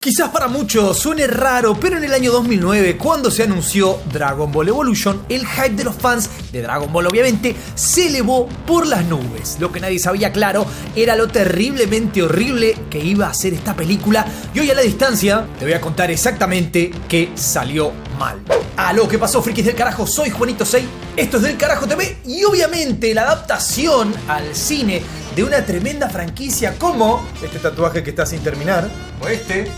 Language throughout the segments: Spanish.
Quizás para muchos suene raro, pero en el año 2009, cuando se anunció Dragon Ball Evolution, el hype de los fans de Dragon Ball obviamente se elevó por las nubes. Lo que nadie sabía, claro, era lo terriblemente horrible que iba a ser esta película, y hoy a la distancia te voy a contar exactamente qué salió mal. Aló, ¿qué pasó, frikis del carajo? Soy Juanito Sei, esto es Del Carajo TV, y obviamente la adaptación al cine de una tremenda franquicia como este tatuaje que está sin terminar, o este.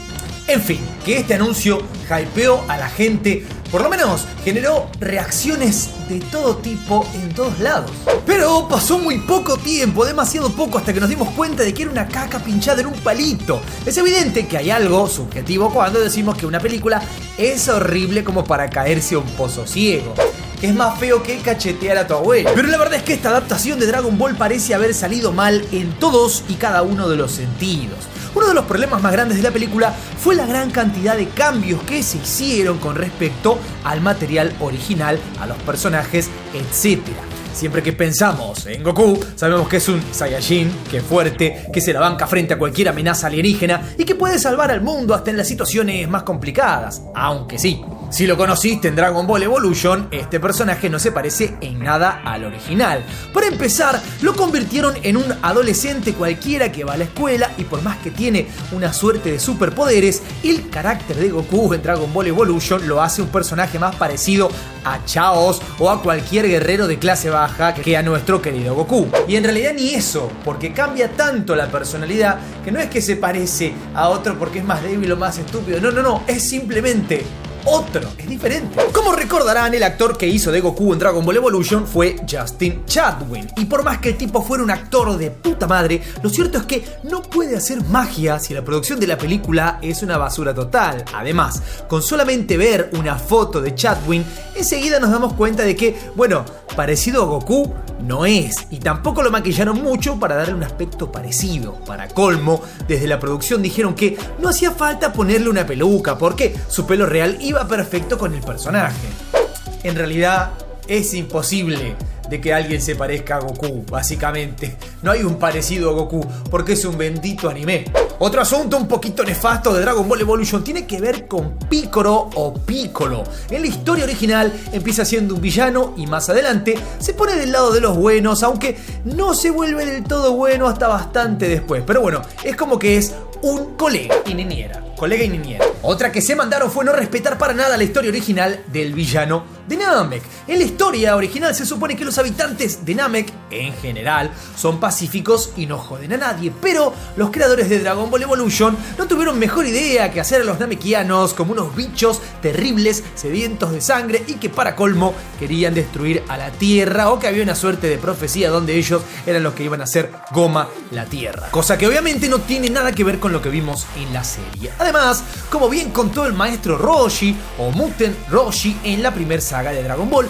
En fin, que este anuncio hypeó a la gente, por lo menos generó reacciones de todo tipo en todos lados. Pero pasó muy poco tiempo, demasiado poco, hasta que nos dimos cuenta de que era una caca pinchada en un palito. Es evidente que hay algo subjetivo cuando decimos que una película es horrible como para caerse a un pozo ciego. Es más feo que cachetear a tu abuelo. Pero la verdad es que esta adaptación de Dragon Ball parece haber salido mal en todos y cada uno de los sentidos. Uno de los problemas más grandes de la película fue la gran cantidad de cambios que se hicieron con respecto al material original, a los personajes, etc. Siempre que pensamos en Goku, sabemos que es un Saiyajin, que es fuerte, que se la banca frente a cualquier amenaza alienígena y que puede salvar al mundo hasta en las situaciones más complicadas. Aunque sí, si lo conociste en Dragon Ball Evolution, este personaje no se parece en nada al original. Para empezar, lo convirtieron en un adolescente cualquiera que va a la escuela y por más que tiene una suerte de superpoderes, el carácter de Goku en Dragon Ball Evolution lo hace un personaje más parecido a Chaos o a cualquier guerrero de clase baja que a nuestro querido Goku. Y en realidad ni eso, porque cambia tanto la personalidad que no es que se parece a otro porque es más débil o más estúpido, no, es simplemente otro, es diferente. Como recordarán, el actor que hizo de Goku en Dragon Ball Evolution fue Justin Chatwin, y por más que el tipo fuera un actor de puta madre, lo cierto es que no puede hacer magia si la producción de la película es una basura total. Además, con solamente ver una foto de Chatwin, enseguida nos damos cuenta de que, bueno, parecido a Goku no es, y tampoco lo maquillaron mucho para darle un aspecto parecido. Para colmo, desde la producción dijeron que no hacía falta ponerle una peluca porque su pelo real iba perfecto con el personaje. En realidad es imposible de que alguien se parezca a Goku, básicamente. No hay un parecido a Goku porque es un bendito anime. Otro asunto un poquito nefasto de Dragon Ball Evolution tiene que ver con Piccolo o Piccolo. En la historia original empieza siendo un villano y más adelante se pone del lado de los buenos, aunque no se vuelve del todo bueno hasta bastante después. Pero bueno, es como que es un colega y niñera. Otra que se mandaron fue no respetar para nada la historia original del villano de Namek. En la historia original se supone que los habitantes de Namek, en general, son pacíficos y no joden a nadie, pero los creadores de Dragon Ball Evolution no tuvieron mejor idea que hacer a los namekianos como unos bichos terribles, sedientos de sangre y que para colmo querían destruir a la Tierra, o que había una suerte de profecía donde ellos eran los que iban a hacer goma la Tierra. Cosa que obviamente no tiene nada que ver con lo que vimos en la serie. Además, como bien contó el maestro Roshi o Muten Roshi en la primera saga de Dragon Ball,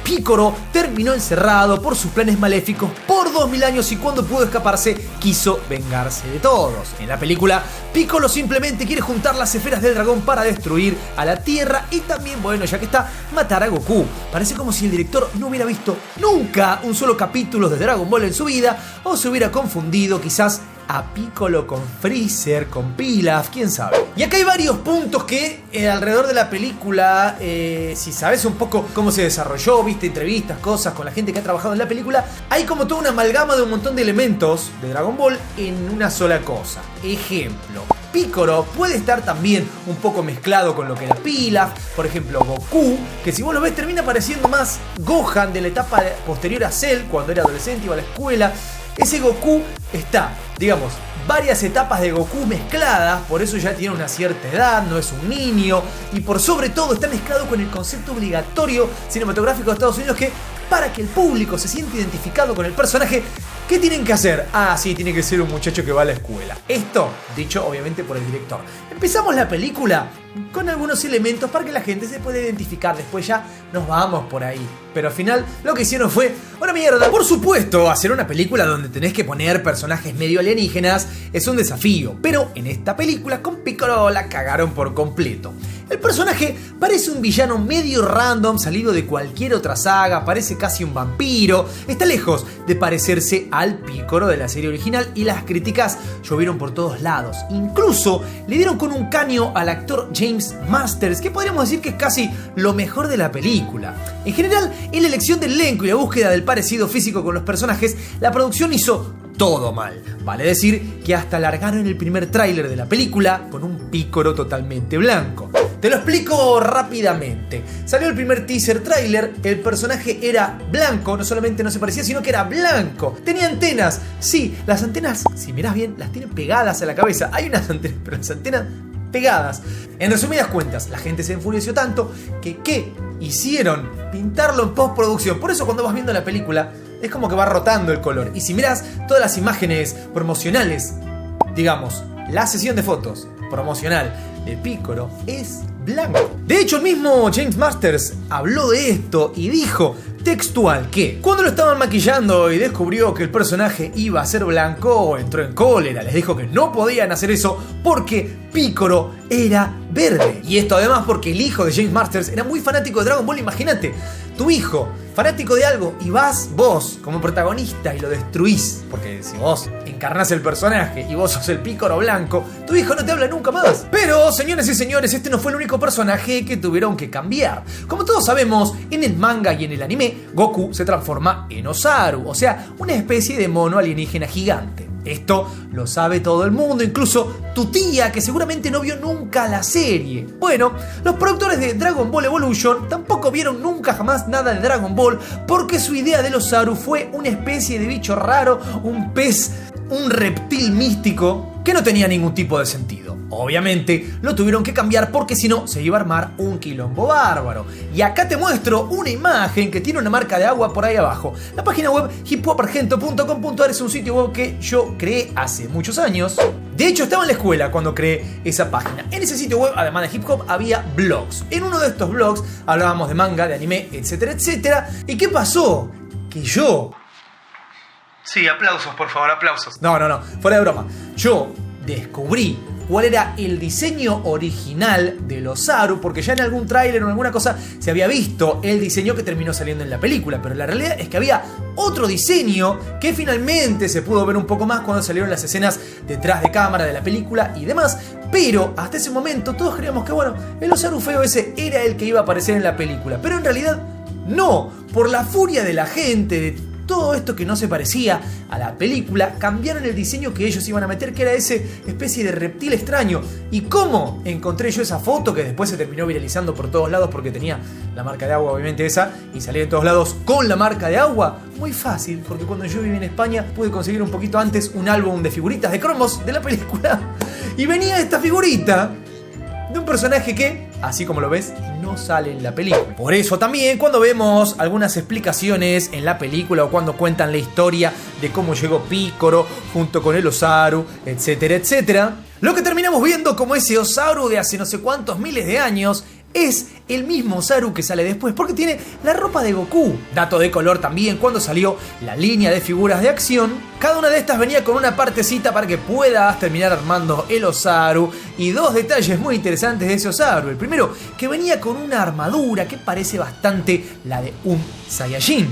Piccolo terminó encerrado por sus planes maléficos por 2000 años y cuando pudo escaparse quiso vengarse de todos. En la película, Piccolo simplemente quiere juntar las esferas del dragón para destruir a la Tierra y también, bueno, ya que está, matar a Goku. Parece como si el director no hubiera visto nunca un solo capítulo de Dragon Ball en su vida, o se hubiera confundido quizás a Piccolo con Freezer, con Pilaf, quién sabe. Y acá hay varios puntos que alrededor de la película, si sabes un poco cómo se desarrolló, viste entrevistas, cosas con la gente que ha trabajado en la película, hay como toda una amalgama de un montón de elementos de Dragon Ball en una sola cosa. Ejemplo, Piccolo puede estar también un poco mezclado con lo que era Pilaf. Por ejemplo, Goku, que si vos lo ves termina pareciendo más Gohan de la etapa posterior a Cell, cuando era adolescente, iba a la escuela. Ese Goku está, digamos, varias etapas de Goku mezcladas, por eso ya tiene una cierta edad, no es un niño, y por sobre todo está mezclado con el concepto obligatorio cinematográfico de Estados Unidos que, para que el público se sienta identificado con el personaje, ¿qué tienen que hacer? Ah, sí, tiene que ser un muchacho que va a la escuela. Esto, dicho obviamente por el director. Empezamos la película con algunos elementos para que la gente se pueda identificar. Después ya nos vamos por ahí. Pero al final lo que hicieron fue una mierda. Por supuesto, hacer una película donde tenés que poner personajes medio alienígenas es un desafío. Pero en esta película con Piccolo la cagaron por completo. El personaje parece un villano medio random, salido de cualquier otra saga, parece casi un vampiro, está lejos de parecerse al Picoro de la serie original y las críticas llovieron por todos lados. Incluso le dieron con un caño al actor James Masters, que podríamos decir que es casi lo mejor de la película. En general, en la elección del elenco y la búsqueda del parecido físico con los personajes, la producción hizo todo mal. Vale decir que hasta largaron el primer tráiler de la película con un Picoro totalmente blanco. Te lo explico rápidamente. Salió el primer teaser tráiler, el personaje era blanco, no solamente no se parecía, sino que era blanco. Tenía antenas, sí, las antenas, si mirás bien, las tiene pegadas a la cabeza. Hay unas antenas, pero las antenas pegadas. En resumidas cuentas, la gente se enfureció tanto que ¿qué hicieron? Pintarlo en postproducción. Por eso cuando vas viendo la película es como que va rotando el color. Y si mirás todas las imágenes promocionales, digamos, la sesión de fotos promocional de Picoro es blanco. De hecho, el mismo James Masters habló de esto y dijo textual que cuando lo estaban maquillando y descubrió que el personaje iba a ser blanco, entró en cólera. Les dijo que no podían hacer eso porque Picoro era verde. Y esto además porque el hijo de James Masters era muy fanático de Dragon Ball. Imagínate, tu hijo, fanático de algo, y vas vos como protagonista y lo destruís. Porque si vos encarnás el personaje y vos sos el Picoro blanco, tu hijo no te habla nunca más. Pero, señores y señores, este no fue el único personaje que tuvieron que cambiar. Como todos sabemos, en el manga y en el anime, Goku se transforma en Osaru, o sea, una especie de mono alienígena gigante. Esto lo sabe todo el mundo, incluso tu tía, que seguramente no vio nunca la serie. Bueno, los productores de Dragon Ball Evolution tampoco vieron nunca jamás nada de Dragon Ball, porque su idea del Osaru fue una especie de bicho raro, un pez, un reptil místico que no tenía ningún tipo de sentido. Obviamente lo tuvieron que cambiar porque si no se iba a armar un quilombo bárbaro. Y acá te muestro una imagen que tiene una marca de agua por ahí abajo. La página web hiphopargento.com.ar es un sitio web que yo creé hace muchos años. De hecho, estaba en la escuela cuando creé esa página. En ese sitio web, además de hip hop, había blogs. En uno de estos blogs hablábamos de manga, de anime, etcétera, etcétera. ¿Y qué pasó? Que yo... Sí, aplausos, por favor, aplausos. No, fuera de broma. Yo descubrí cuál era el diseño original del Osaru, porque ya en algún tráiler o en alguna cosa se había visto el diseño que terminó saliendo en la película, pero la realidad es que había otro diseño que finalmente se pudo ver un poco más cuando salieron las escenas detrás de cámara de la película y demás, pero hasta ese momento todos creíamos que bueno, el Osaru feo ese era el que iba a aparecer en la película, pero en realidad no, por la furia de la gente, de todo esto que no se parecía a la película, cambiaron el diseño que ellos iban a meter, que era ese especie de reptil extraño. ¿Y cómo encontré yo esa foto que después se terminó viralizando por todos lados porque tenía la marca de agua, obviamente esa, y salía de todos lados con la marca de agua? Muy fácil, porque cuando yo viví en España pude conseguir un poquito antes un álbum de figuritas de cromos de la película y venía esta figurita de un personaje que, así como lo ves, no sale en la película. Por eso también cuando vemos algunas explicaciones en la película o cuando cuentan la historia de cómo llegó Picoro junto con el Osaru, etcétera, etcétera, lo que terminamos viendo como ese Osaru de hace no sé cuántos miles de años es el mismo Osaru que sale después, porque tiene la ropa de Goku. Dato de color también, cuando salió la línea de figuras de acción, cada una de estas venía con una partecita para que puedas terminar armando el Osaru. Y dos detalles muy interesantes de ese Osaru. El primero, que venía con una armadura que parece bastante la de un Saiyajin.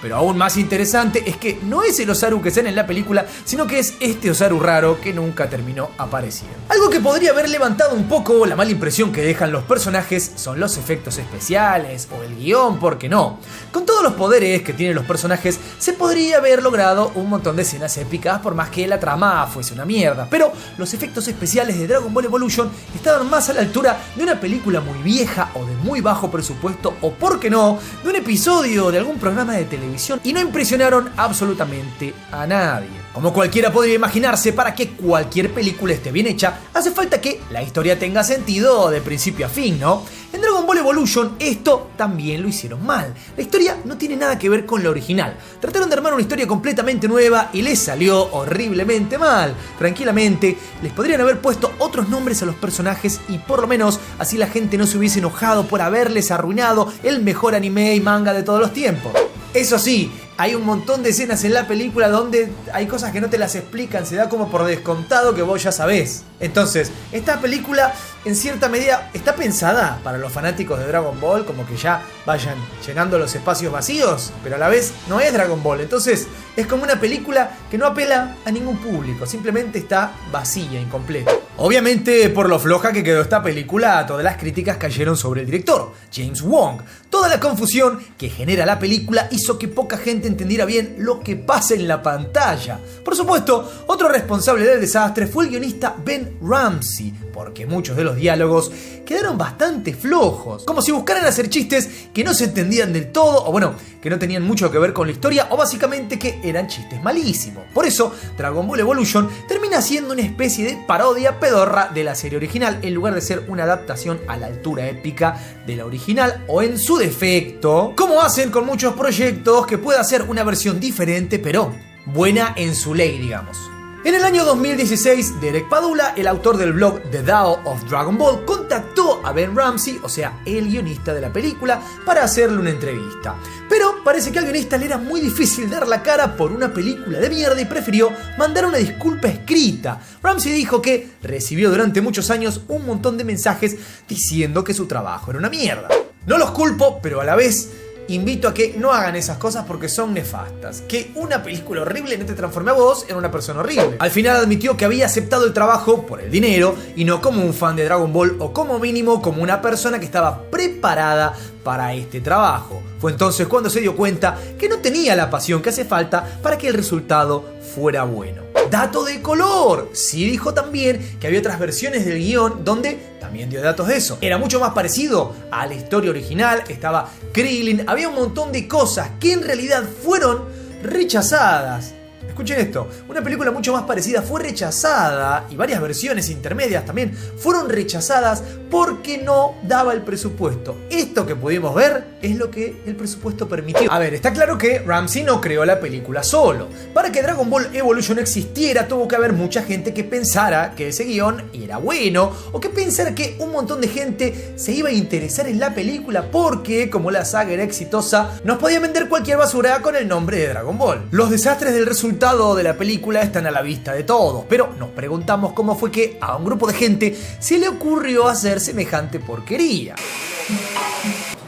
Pero aún más interesante es que no es el Osaru que sale en la película, sino que es este Osaru raro que nunca terminó apareciendo. Algo que podría haber levantado un poco la mala impresión que dejan los personajes son los efectos especiales o el guión, ¿por qué no? Con todos los poderes que tienen los personajes se podría haber logrado un montón de escenas épicas por más que la trama fuese una mierda, pero los efectos especiales de Dragon Ball Evolution estaban más a la altura de una película muy vieja o de muy bajo presupuesto o, ¿por qué no?, de un episodio de algún programa de televisión y no impresionaron absolutamente a nadie. Como cualquiera podría imaginarse, para que cualquier película esté bien hecha, hace falta que la historia tenga sentido de principio a fin, ¿no? En Dragon Ball Evolution esto también lo hicieron mal. La historia no tiene nada que ver con la original. Trataron de armar una historia completamente nueva y les salió horriblemente mal. Tranquilamente, les podrían haber puesto otros nombres a los personajes y por lo menos así la gente no se hubiese enojado por haberles arruinado el mejor anime y manga de todos los tiempos. Eso sí, hay un montón de escenas en la película donde hay cosas que no te las explican, se da como por descontado que vos ya sabés. Entonces, esta película en cierta medida está pensada para los fanáticos de Dragon Ball, como que ya vayan llenando los espacios vacíos, pero a la vez no es Dragon Ball. Entonces, es como una película que no apela a ningún público, simplemente está vacía, incompleta. Obviamente, por lo floja que quedó esta película, todas las críticas cayeron sobre el director, James Wong. Toda la confusión que genera la película hizo que poca gente entendiera bien lo que pasa en la pantalla. Por supuesto, otro responsable del desastre fue el guionista Ben Ramsey, porque muchos de los diálogos quedaron bastante flojos, como si buscaran hacer chistes que no se entendían del todo, o bueno, que no tenían mucho que ver con la historia, o básicamente que eran chistes malísimos. Por eso, Dragon Ball Evolution termina siendo una especie de parodia pedorra de la serie original, en lugar de ser una adaptación a la altura épica de la original, o en su defecto, como hacen con muchos proyectos, que pueda ser una versión diferente, pero buena en su ley, digamos. En el año 2016, Derek Padula, el autor del blog The DAO of Dragon Ball, contactó a Ben Ramsey, o sea, el guionista de la película, para hacerle una entrevista. Pero parece que al guionista le era muy difícil dar la cara por una película de mierda y prefirió mandar una disculpa escrita. Ramsey dijo que recibió durante muchos años un montón de mensajes diciendo que su trabajo era una mierda. No los culpo, pero a la vez invito a que no hagan esas cosas porque son nefastas. Que una película horrible no te transforme a vos en una persona horrible. Al final admitió que había aceptado el trabajo por el dinero y no como un fan de Dragon Ball, o como mínimo como una persona que estaba preparada para este trabajo. Fue entonces cuando se dio cuenta que no tenía la pasión que hace falta para que el resultado fuera bueno. Dato de color. Sí dijo también que había otras versiones del guión donde también dio datos de eso. Era mucho más parecido a la historia original, estaba Krillin, había un montón de cosas que en realidad fueron rechazadas. Escuchen esto, una película mucho más parecida fue rechazada, y varias versiones intermedias también fueron rechazadas porque no daba el presupuesto. Esto que pudimos ver es lo que el presupuesto permitió. A ver, está claro que Ramsey no creó la película solo. Para que Dragon Ball Evolution existiera, tuvo que haber mucha gente que pensara que ese guión era bueno, o que pensara que un montón de gente se iba a interesar en la película porque, como la saga era exitosa, nos podía vender cualquier basura con el nombre de Dragon Ball. Los desastres del resultado de la película están a la vista de todos, pero nos preguntamos cómo fue que a un grupo de gente se le ocurrió hacer semejante porquería.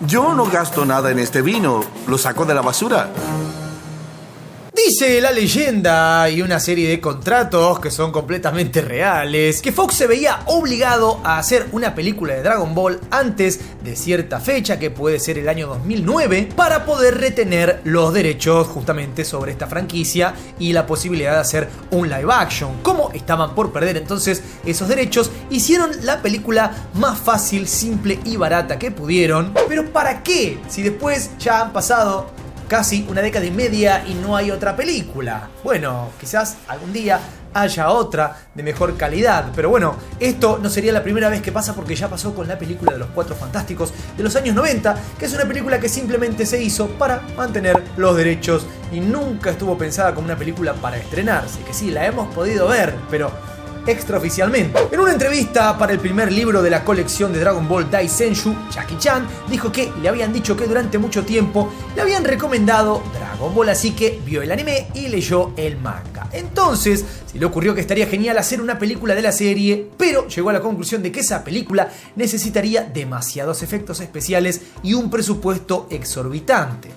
Yo no gasto nada en este vino, lo saco de la basura. Dice la leyenda y una serie de contratos que son completamente reales que Fox se veía obligado a hacer una película de Dragon Ball antes de cierta fecha, que puede ser el año 2009, para poder retener los derechos justamente sobre esta franquicia y la posibilidad de hacer un live action. Como estaban por perder entonces esos derechos, hicieron la película más fácil, simple y barata que pudieron. Pero ¿para qué? Si después ya han pasado casi una década y media y no hay otra película. Bueno, quizás algún día haya otra de mejor calidad, pero bueno, esto no sería la primera vez que pasa, porque ya pasó con la película de los Cuatro Fantásticos de los años 90, que es una película que simplemente se hizo para mantener los derechos y nunca estuvo pensada como una película para estrenarse, que sí, la hemos podido ver, pero extraoficialmente. En una entrevista para el primer libro de la colección de Dragon Ball Daisenshu, Jackie Chan dijo que le habían dicho que durante mucho tiempo le habían recomendado Dragon Ball, así que vio el anime y leyó el manga. Entonces se le ocurrió que estaría genial hacer una película de la serie, pero llegó a la conclusión de que esa película necesitaría demasiados efectos especiales y un presupuesto exorbitante.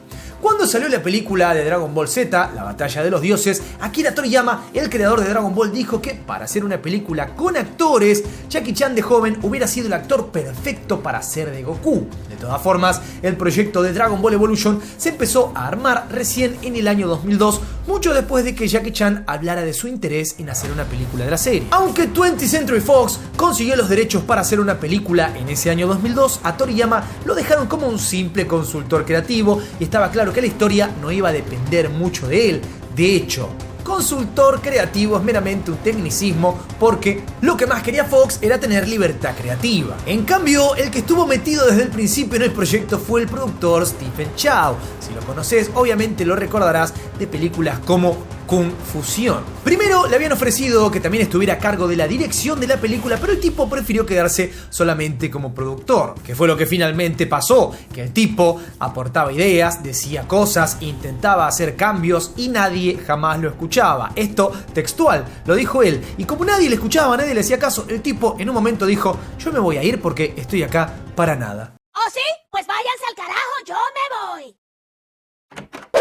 Cuando salió la película de Dragon Ball Z, La Batalla de los Dioses, Akira Toriyama, el creador de Dragon Ball, dijo que para hacer una película con actores, Jackie Chan de joven hubiera sido el actor perfecto para ser de Goku. De todas formas, el proyecto de Dragon Ball Evolution se empezó a armar recién en el año 2002, mucho después de que Jackie Chan hablara de su interés en hacer una película de la serie. Aunque 20th Century Fox consiguió los derechos para hacer una película en ese año 2002, a Toriyama lo dejaron como un simple consultor creativo y estaba claro que la historia no iba a depender mucho de él. De hecho, consultor creativo es meramente un tecnicismo, porque lo que más quería Fox era tener libertad creativa. En cambio, el que estuvo metido desde el principio en el proyecto fue el productor Stephen Chow. Si lo conoces, obviamente lo recordarás de películas como Kung Fusión. Primero le habían ofrecido que también estuviera a cargo de la dirección de la película, pero el tipo prefirió quedarse solamente como productor, que fue lo que finalmente pasó, que el tipo aportaba ideas, decía cosas, intentaba hacer cambios y nadie jamás lo escuchaba. Esto textual, lo dijo él, y como nadie le escuchaba, nadie le hacía caso, el tipo en un momento dijo: yo me voy a ir porque estoy acá para nada. ¿Oh sí? Pues váyanse al carajo, yo me voy.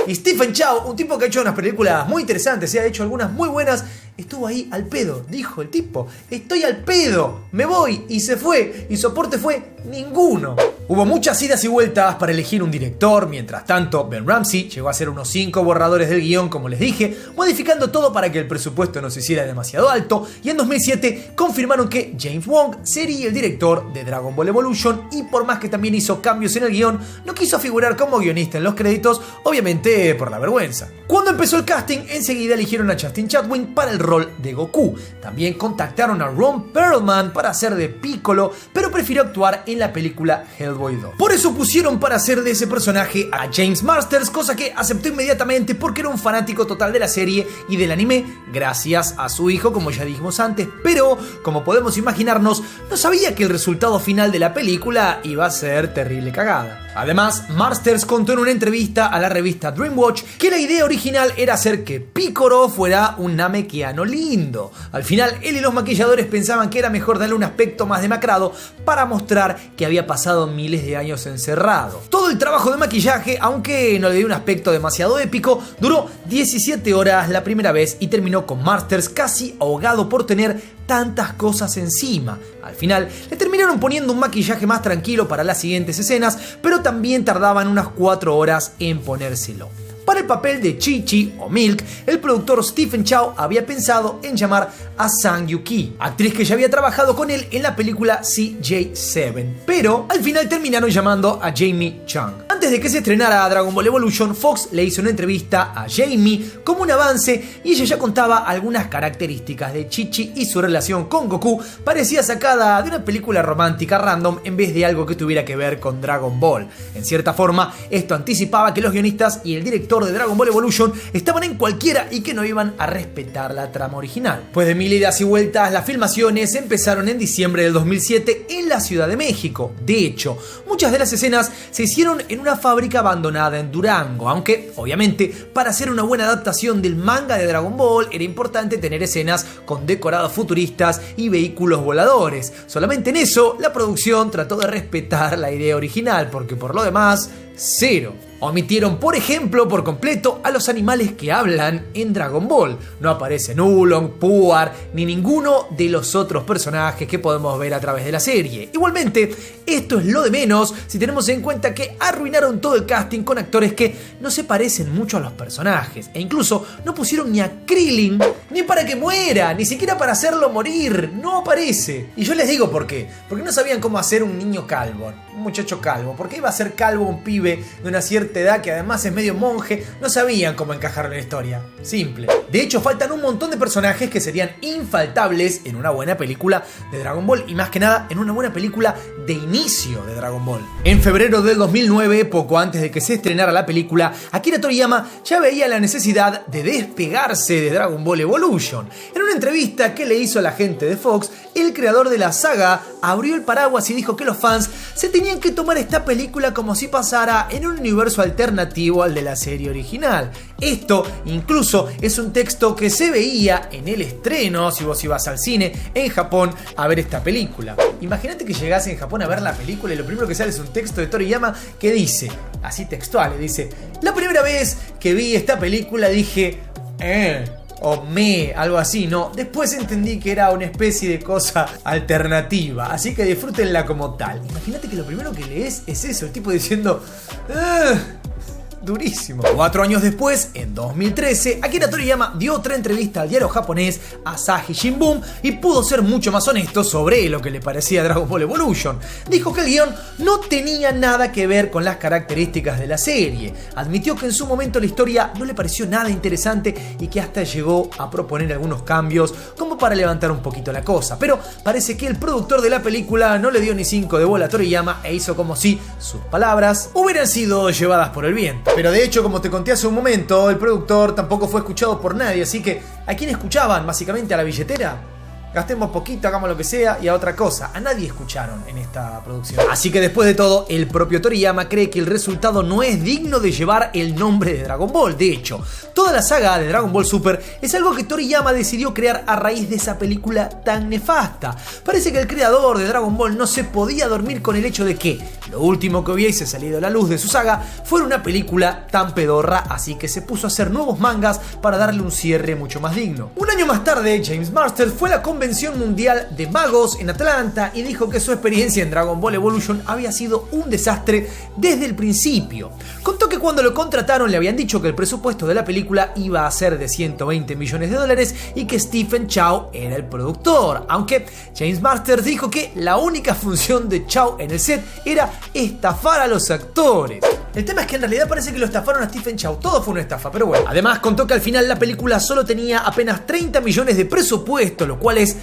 Y Stephen Chow, un tipo que ha hecho unas películas muy interesantes, se ha hecho algunas muy buenas, estuvo ahí al pedo, dijo el tipo: estoy al pedo, me voy, y se fue, y su aporte fue ninguno. Hubo muchas idas y vueltas para elegir un director. Mientras tanto, Ben Ramsey llegó a hacer unos 5 borradores del guión, como les dije, modificando todo para que el presupuesto no se hiciera demasiado alto, y en 2007 confirmaron que James Wong sería el director de Dragon Ball Evolution, y por más que también hizo cambios en el guión, no quiso figurar como guionista en los créditos, obviamente por la vergüenza. Cuando empezó el casting, enseguida eligieron a Justin Chatwin para el rol de Goku. También contactaron a Ron Perlman para hacer de Piccolo, pero prefirió actuar en la película Hellboy 2. Por eso pusieron para hacer de ese personaje a James Marsters, cosa que aceptó inmediatamente porque era un fanático total de la serie y del anime, gracias a su hijo, como ya dijimos antes, pero como podemos imaginarnos, no sabía que el resultado final de la película iba a ser terrible cagada. Además, Marsters contó en una entrevista a la revista Dreamwatch que la idea original era hacer que Piccolo fuera un namekiano lindo. Al final, él y los maquilladores pensaban que era mejor darle un aspecto más demacrado para mostrar que había pasado miles de años encerrado. Todo el trabajo de maquillaje, aunque no le dio un aspecto demasiado épico, duró 17 horas la primera vez y terminó con Marsters casi ahogado por tener tantas cosas encima. Al final le terminaron poniendo un maquillaje más tranquilo para las siguientes escenas, pero también tardaban unas 4 horas en ponérselo. Para el papel de Chi-Chi o Milk, el productor Stephen Chow había pensado en llamar a Sang Yuki, actriz que ya había trabajado con él en la película CJ7, pero al final terminaron llamando a Jamie Chung. Antes de que se estrenara Dragon Ball Evolution, Fox le hizo una entrevista a Jamie como un avance y ella ya contaba algunas características de Chi-Chi y su relación con Goku parecía sacada de una película romántica random en vez de algo que tuviera que ver con Dragon Ball. En cierta forma, esto anticipaba que los guionistas y el director de Dragon Ball Evolution estaban en cualquiera y que no iban a respetar la trama original. Pues de mil idas y vueltas, las filmaciones empezaron en diciembre del 2007 en la Ciudad de México. De hecho, muchas de las escenas se hicieron en una fábrica abandonada en Durango, aunque obviamente para hacer una buena adaptación del manga de Dragon Ball era importante tener escenas con decorados futuristas y vehículos voladores. Solamente en eso la producción trató de respetar la idea original, porque por lo demás, cero. Omitieron, por ejemplo, por completo a los animales que hablan en Dragon Ball. No aparecen Oolong, Puar, ni ninguno de los otros personajes que podemos ver a través de la serie. Igualmente, esto es lo de menos si tenemos en cuenta que arruinaron todo el casting con actores que no se parecen mucho a los personajes. E incluso no pusieron ni a Krillin, ni para que muera, ni siquiera para hacerlo morir. No aparece. Y yo les digo por qué. Porque no sabían cómo hacer un niño calvo, un muchacho calvo. ¿Por qué iba a ser calvo un pibe de una cierta edad que además es medio monje? No sabían cómo encajarlo en la historia. Simple. De hecho, faltan un montón de personajes que serían infaltables en una buena película de Dragon Ball, y más que nada en una buena película de inicio de Dragon Ball. En febrero del 2009, poco antes de que se estrenara la película, Akira Toriyama ya veía la necesidad de despegarse de Dragon Ball Evolution. En una entrevista que le hizo a la gente de Fox, el creador de la saga abrió el paraguas y dijo que los fans se tenían que tomar esta película como si pasara en un universo alternativo al de la serie original. Esto incluso es un texto que se veía en el estreno si vos ibas al cine en Japón a ver esta película. Imagínate que llegás en Japón a ver la película y lo primero que sale es un texto de Toriyama que dice, así textual, dice: la primera vez que vi esta película dije, o algo así, no. Después entendí que era una especie de cosa alternativa, así que disfrútenla como tal. Imagínate que lo primero que lees es eso, el tipo diciendo, durísimo. 4 años después, en 2013, Akira Toriyama dio otra entrevista al diario japonés Asahi Shimbun y pudo ser mucho más honesto sobre lo que le parecía Dragon Ball Evolution. Dijo que el guión no tenía nada que ver con las características de la serie. Admitió que en su momento la historia no le pareció nada interesante y que hasta llegó a proponer algunos cambios como para levantar un poquito la cosa. Pero parece que el productor de la película no le dio ni 5 de bola a Toriyama e hizo como si sus palabras hubieran sido llevadas por el viento. Pero de hecho, como te conté hace un momento, el productor tampoco fue escuchado por nadie, así que ¿a quién escuchaban? Básicamente a la billetera. Gastemos poquito, hagamos lo que sea y a otra cosa. A nadie escucharon en esta producción. Así que después de todo, el propio Toriyama cree que el resultado no es digno de llevar el nombre de Dragon Ball. De hecho, toda la saga de Dragon Ball Super es algo que Toriyama decidió crear a raíz de esa película tan nefasta. Parece que el creador de Dragon Ball no se podía dormir con el hecho de que lo último que hubiese salido a la luz de su saga fuera una película tan pedorra, así que se puso a hacer nuevos mangas para darle un cierre mucho más digno. Un año más tarde, James Masters fue a la Convención Mundial de Magos en Atlanta y dijo que su experiencia en Dragon Ball Evolution había sido un desastre desde el principio. Contó que cuando lo contrataron le habían dicho que el presupuesto de la película iba a ser de $120 millones y que Stephen Chow era el productor, aunque James Masters dijo que la única función de Chow en el set era estafar a los actores. El tema es que en realidad parece que lo estafaron a Stephen Chow, todo fue una estafa, pero bueno. Además contó que al final la película solo tenía apenas 30 millones de presupuesto, lo cual es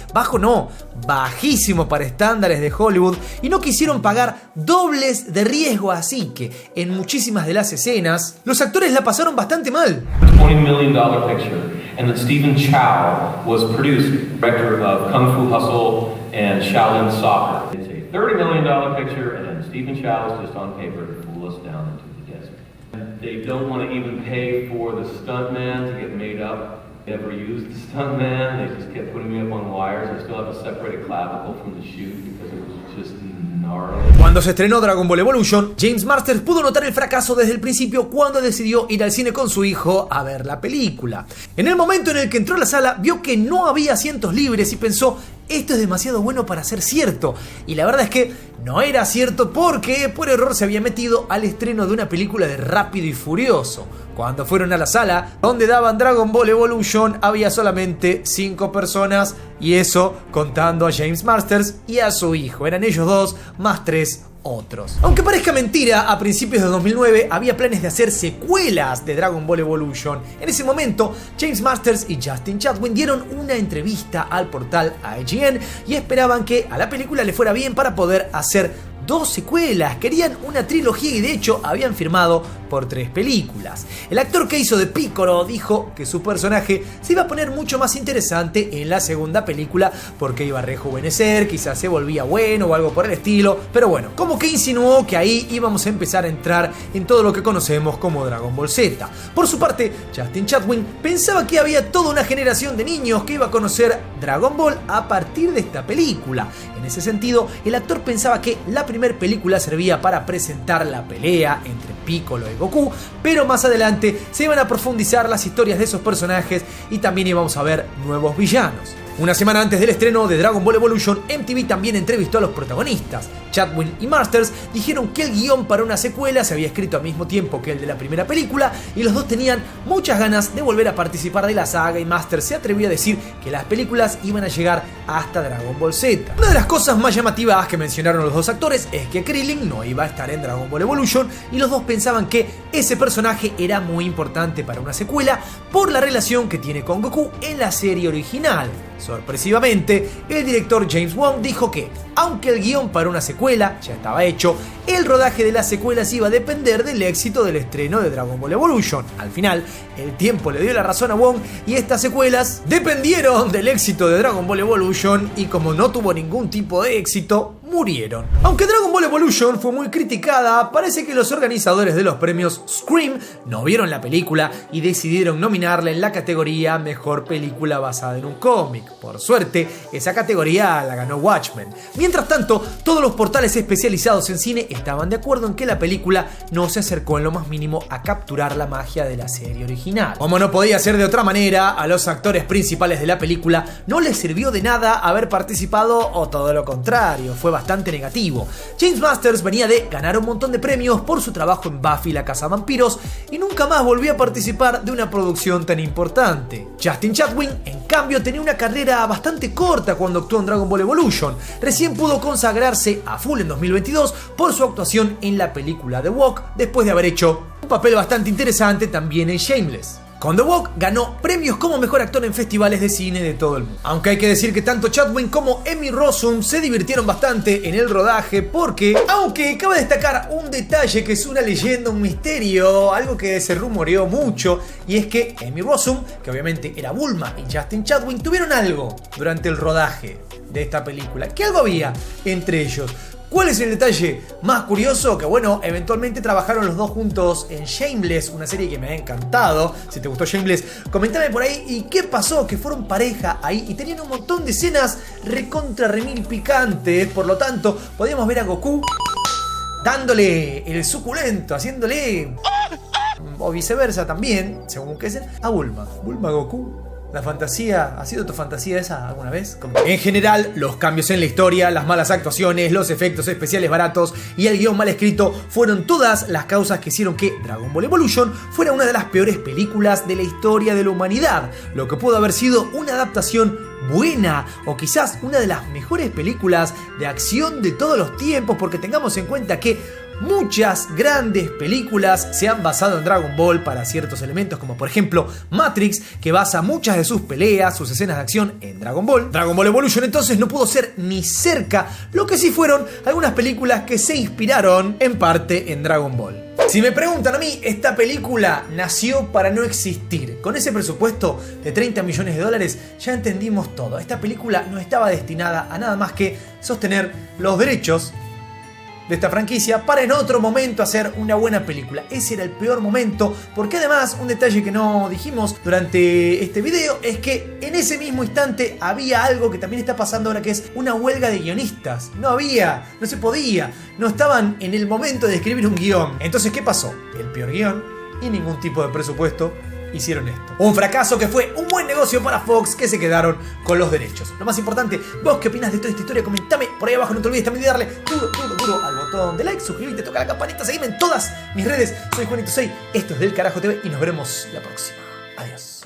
bajísimo para estándares de Hollywood, y no quisieron pagar dobles de riesgo, así que en muchísimas de las escenas los actores la pasaron bastante mal. $20 million picture, and that Stephen Chow was producer, director of Kung Fu Hustle and Shaolin Soccer. It's a $30 million picture, and Stephen Chow is just on paper to fool us down into the desert. They don't want to even pay for the stuntman to get made up. Never used the stuntman. They just kept putting me up on wires. I still have a separated clavicle from the shoot because it was just gnarly. Cuando se estrenó Dragon Ball Evolution, James Masters pudo notar el fracaso desde el principio cuando decidió ir al cine con su hijo a ver la película. En el momento en el que entró a la sala, vio que no había asientos libres y pensó: esto es demasiado bueno para ser cierto. Y la verdad es que no era cierto, porque por error se había metido al estreno de una película de Rápido y Furioso. Cuando fueron a la sala donde daban Dragon Ball Evolution, había solamente 5 personas, y eso contando a James Masters y a su hijo. Eran ellos dos más 3 otros. Aunque parezca mentira, a principios de 2009 había planes de hacer secuelas de Dragon Ball Evolution. En ese momento, James Masters y Justin Chatwin dieron una entrevista al portal IGN y esperaban que a la película le fuera bien para poder hacer 2 secuelas. Querían una trilogía y de hecho habían firmado por 3 películas. El actor que hizo de Piccolo dijo que su personaje se iba a poner mucho más interesante en la segunda película porque iba a rejuvenecer, quizás se volvía bueno o algo por el estilo, pero bueno, como que insinuó que ahí íbamos a empezar a entrar en todo lo que conocemos como Dragon Ball Z. Por su parte, Justin Chatwin pensaba que había toda una generación de niños que iba a conocer Dragon Ball a partir de esta película. En ese sentido, el actor pensaba que la primera película servía para presentar la pelea entre Piccolo y Goku, pero más adelante se iban a profundizar las historias de esos personajes y también íbamos a ver nuevos villanos. Una semana antes del estreno de Dragon Ball Evolution, MTV también entrevistó a los protagonistas. Chatwin y Masters dijeron que el guión para una secuela se había escrito al mismo tiempo que el de la primera película y los dos tenían muchas ganas de volver a participar de la saga, y Masters se atrevió a decir que las películas iban a llegar hasta Dragon Ball Z. Una de las cosas más llamativas que mencionaron los dos actores es que Krillin no iba a estar en Dragon Ball Evolution, y los dos pensaban que ese personaje era muy importante para una secuela por la relación que tiene con Goku en la serie original. Sorpresivamente, el director James Wong dijo que, aunque el guión para una secuela ya estaba hecho, el rodaje de las secuelas iba a depender del éxito del estreno de Dragon Ball Evolution. Al final, el tiempo le dio la razón a Wong y estas secuelas dependieron del éxito de Dragon Ball Evolution, y como no tuvo ningún tipo de éxito, murieron. Aunque Dragon Ball Evolution fue muy criticada, parece que los organizadores de los premios Scream no vieron la película y decidieron nominarla en la categoría Mejor Película Basada en un Cómic. Por suerte, esa categoría la ganó Watchmen. Mientras tanto, todos los portales especializados en cine estaban de acuerdo en que la película no se acercó en lo más mínimo a capturar la magia de la serie original. Como no podía ser de otra manera, a los actores principales de la película no les sirvió de nada haber participado, o todo lo contrario, fue bastante negativo. James Masters venía de ganar un montón de premios por su trabajo en Buffy la Cazavampiros y nunca más volvió a participar de una producción tan importante. Justin Chatwin, en cambio, tenía una carrera bastante corta cuando actuó en Dragon Ball Evolution. Recién pudo consagrarse a full en 2022 por su actuación en la película The Walk, después de haber hecho un papel bastante interesante también en Shameless. Con The Walk ganó premios como mejor actor en festivales de cine de todo el mundo. Aunque hay que decir que tanto Chadwick como Emmy Rossum se divirtieron bastante en el rodaje porque, aunque cabe destacar un detalle que es una leyenda, un misterio, algo que se rumoreó mucho, y es que Emmy Rossum, que obviamente era Bulma, y Justin Chadwick tuvieron algo durante el rodaje de esta película. ¿Qué algo había entre ellos? ¿Cuál es el detalle más curioso? Que bueno, eventualmente trabajaron los dos juntos en Shameless, una serie que me ha encantado. Si te gustó Shameless, comentame por ahí. ¿Y qué pasó? Que fueron pareja ahí y tenían un montón de escenas recontra remil picantes. Por lo tanto, podíamos ver a Goku dándole el suculento, haciéndole, o viceversa también, según que sea, a Bulma. Bulma Goku. La fantasía, ¿ha sido tu fantasía esa alguna vez? En general, los cambios en la historia, las malas actuaciones, los efectos especiales baratos y el guión mal escrito fueron todas las causas que hicieron que Dragon Ball Evolution fuera una de las peores películas de la historia de la humanidad, lo que pudo haber sido una adaptación buena o quizás una de las mejores películas de acción de todos los tiempos, porque tengamos en cuenta que muchas grandes películas se han basado en Dragon Ball para ciertos elementos, como por ejemplo Matrix, que basa muchas de sus peleas, sus escenas de acción en Dragon Ball. Dragon Ball Evolution entonces no pudo ser ni cerca lo que sí fueron algunas películas que se inspiraron en parte en Dragon Ball. Si me preguntan a mí, esta película nació para no existir. Con ese presupuesto de 30 millones de dólares ya entendimos todo. Esta película no estaba destinada a nada más que sostener los derechos de esta franquicia para en otro momento hacer una buena película. Ese era el peor momento, porque además un detalle que no dijimos durante este video es que en ese mismo instante había algo que también está pasando ahora, que es una huelga de guionistas. No se podía, no estaban en el momento de escribir un guión. Entonces, ¿qué pasó? El peor guión y ningún tipo de presupuesto hicieron esto. Un fracaso que fue un buen negocio para Fox, que se quedaron con los derechos. Lo más importante, ¿vos qué opinás de toda esta historia? Comentame por ahí abajo, no te olvides también de darle duro al botón de like, suscribirte, toca la campanita, seguime en todas mis redes. Soy Juanito6, esto es Del Carajo TV y nos veremos la próxima. Adiós.